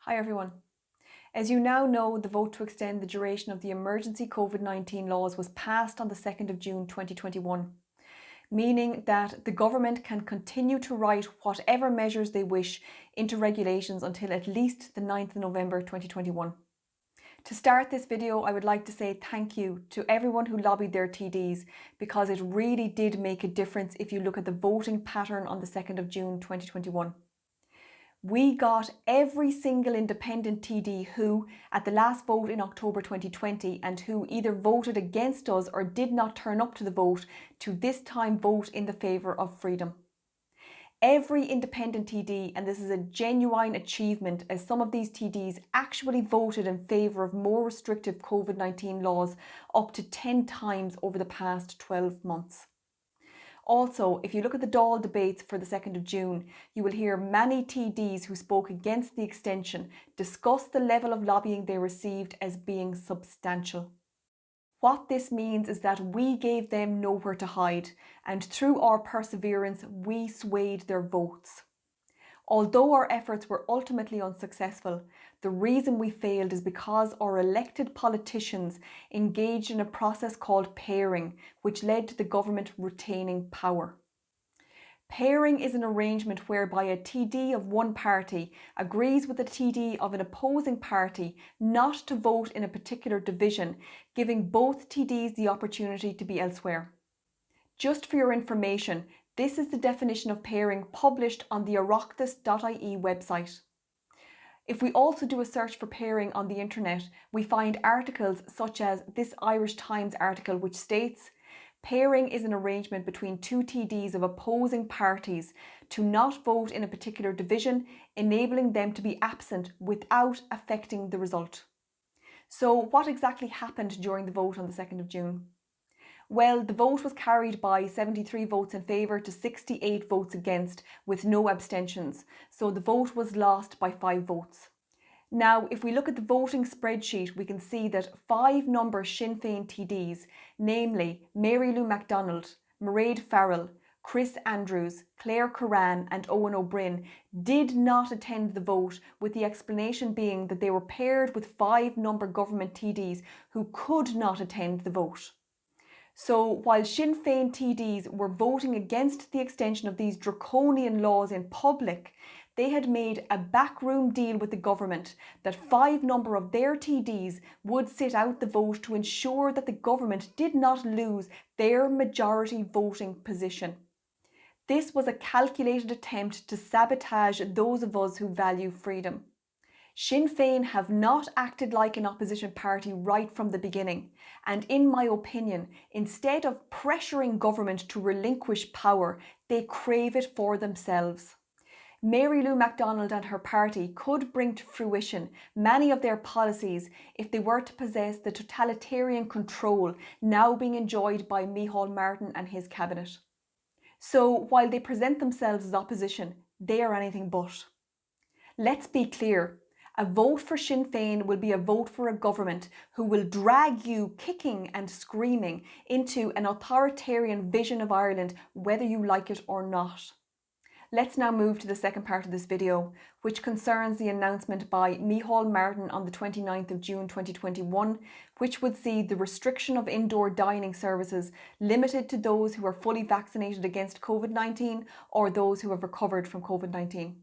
Hi everyone. As you now know, the vote to extend the duration of the emergency COVID-19 laws was passed on the 2nd of June 2021, meaning that the government can continue to write whatever measures they wish into regulations until at least the 9th of November 2021. To start this video, I would like to say thank you to everyone who lobbied their TDs, because it really did make a difference if you look at the voting pattern on the 2nd of June 2021. We got every single independent TD who, at the last vote in October 2020, and who either voted against us or did not turn up to the vote, to this time vote in the favour of freedom. Every independent TD, and this is a genuine achievement, as some of these TDs actually voted in favour of more restrictive COVID-19 laws up to 10 times over the past 12 months. Also, if you look at the Dáil debates for the 2nd of June, you will hear many TDs who spoke against the extension discuss the level of lobbying they received as being substantial. What this means is that we gave them nowhere to hide, and through our perseverance, we swayed their votes. Although our efforts were ultimately unsuccessful, the reason we failed is because our elected politicians engaged in a process called pairing, which led to the government retaining power. Pairing is an arrangement whereby a TD of one party agrees with a TD of an opposing party not to vote in a particular division, giving both TDs the opportunity to be elsewhere. Just for your information, this is the definition of pairing published on the oireachtas.ie website. If we also do a search for pairing on the internet, we find articles such as this Irish Times article, which states, "Pairing is an arrangement between two TDs of opposing parties to not vote in a particular division, enabling them to be absent without affecting the result." So what exactly happened during the vote on the 2nd of June? Well, the vote was carried by 73 votes in favour to 68 votes against, with no abstentions, so the vote was lost by 5 votes. Now, if we look at the voting spreadsheet, we can see that 5 number Sinn Fein TDs, namely Mary Lou MacDonald, Mairead Farrell, Chris Andrews, Claire Curran and Owen O'Brien, did not attend the vote, with the explanation being that they were paired with 5 number government TDs who could not attend the vote. So while Sinn Féin TDs were voting against the extension of these draconian laws in public, they had made a backroom deal with the government that 5 number of their TDs would sit out the vote to ensure that the government did not lose their majority voting position. This was a calculated attempt to sabotage those of us who value freedom. Sinn Féin have not acted like an opposition party right from the beginning, and in my opinion, instead of pressuring government to relinquish power, they crave it for themselves. Mary Lou MacDonald and her party could bring to fruition many of their policies if they were to possess the totalitarian control now being enjoyed by Micheál Martin and his cabinet. So while they present themselves as opposition, they are anything but. Let's be clear. A vote for Sinn Féin will be a vote for a government who will drag you kicking and screaming into an authoritarian vision of Ireland, whether you like it or not. Let's now move to the second part of this video, which concerns the announcement by Micheál Martin on the 29th of June 2021, which would see the restriction of indoor dining services limited to those who are fully vaccinated against COVID-19 or those who have recovered from COVID-19.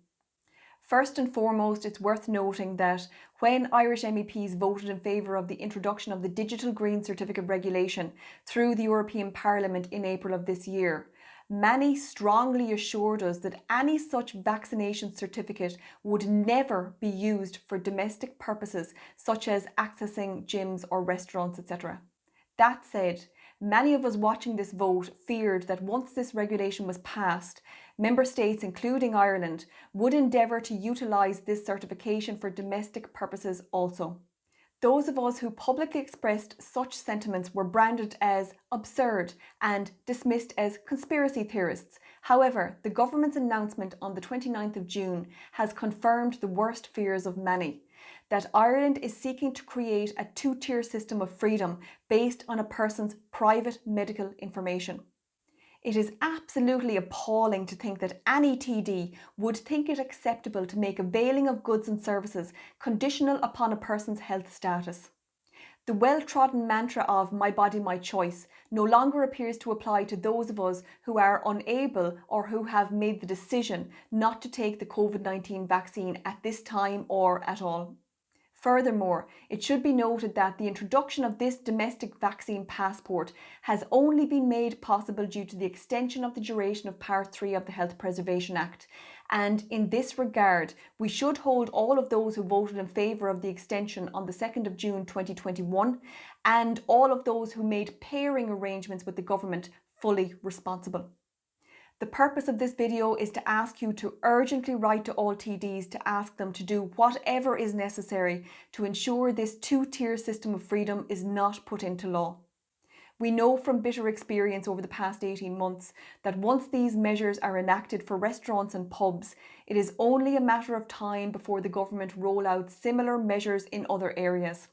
First and foremost, it's worth noting that when Irish MEPs voted in favour of the introduction of the Digital Green Certificate regulation through the European Parliament in April of this year, many strongly assured us that any such vaccination certificate would never be used for domestic purposes such as accessing gyms or restaurants, etc. That said, many of us watching this vote feared that once this regulation was passed, member states, including Ireland, would endeavour to utilise this certification for domestic purposes also. Those of us who publicly expressed such sentiments were branded as absurd and dismissed as conspiracy theorists. However, the government's announcement on the 29th of June has confirmed the worst fears of many, that Ireland is seeking to create a two-tier system of freedom based on a person's private medical information. It is absolutely appalling to think that any TD would think it acceptable to make availing of goods and services conditional upon a person's health status. The well-trodden mantra of "my body, my choice" no longer appears to apply to those of us who are unable or who have made the decision not to take the COVID-19 vaccine at this time or at all. Furthermore, it should be noted that the introduction of this domestic vaccine passport has only been made possible due to the extension of the duration of Part 3 of the Health Preservation Act. And in this regard, we should hold all of those who voted in favour of the extension on the 2nd of June 2021 and all of those who made pairing arrangements with the government fully responsible. The purpose of this video is to ask you to urgently write to all TDs to ask them to do whatever is necessary to ensure this two-tier system of freedom is not put into law. We know from bitter experience over the past 18 months that once these measures are enacted for restaurants and pubs, it is only a matter of time before the government roll out similar measures in other areas.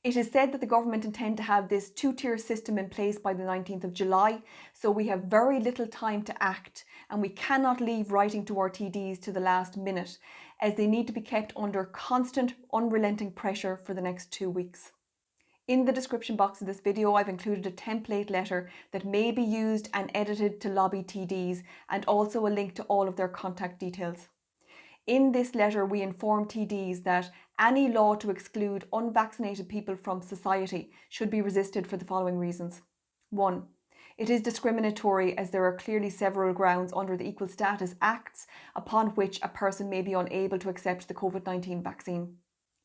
It is said that the government intend to have this two-tier system in place by the 19th of July, so we have very little time to act, and we cannot leave writing to our TDs to the last minute, as they need to be kept under constant, unrelenting pressure for the next 2 weeks. In the description box of this video, I've included a template letter that may be used and edited to lobby TDs, and also a link to all of their contact details. In this letter, we inform TDs that any law to exclude unvaccinated people from society should be resisted for the following reasons. 1. It is discriminatory, as there are clearly several grounds under the Equal Status Acts upon which a person may be unable to accept the COVID-19 vaccine.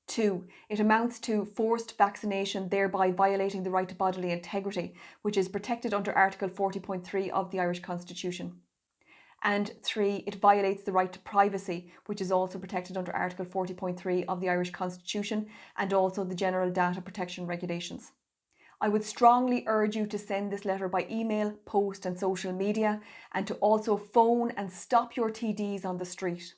2. It amounts to forced vaccination, thereby violating the right to bodily integrity, which is protected under Article 40.3 of the Irish Constitution. And 3, it violates the right to privacy, which is also protected under Article 40.3 of the Irish Constitution and also the General Data Protection Regulations. I would strongly urge you to send this letter by email, post and social media, and to also phone and stop your TDs on the street.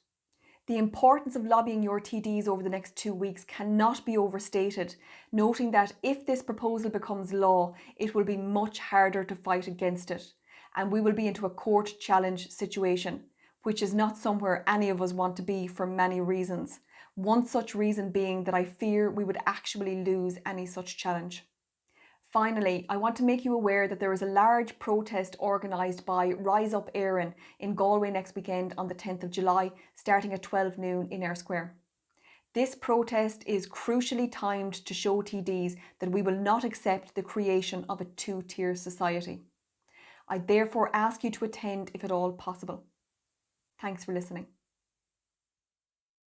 The importance of lobbying your TDs over the next 2 weeks cannot be overstated, noting that if this proposal becomes law, it will be much harder to fight against it, and we will be into a court challenge situation, which is not somewhere any of us want to be for many reasons. One such reason being that I fear we would actually lose any such challenge. Finally, I want to make you aware that there is a large protest organised by Rise Up Éireann in Galway next weekend on the 10th of July, starting at 12 noon in Eyre Square. This protest is crucially timed to show TDs that we will not accept the creation of a two-tier society. I therefore ask you to attend if at all possible. Thanks for listening.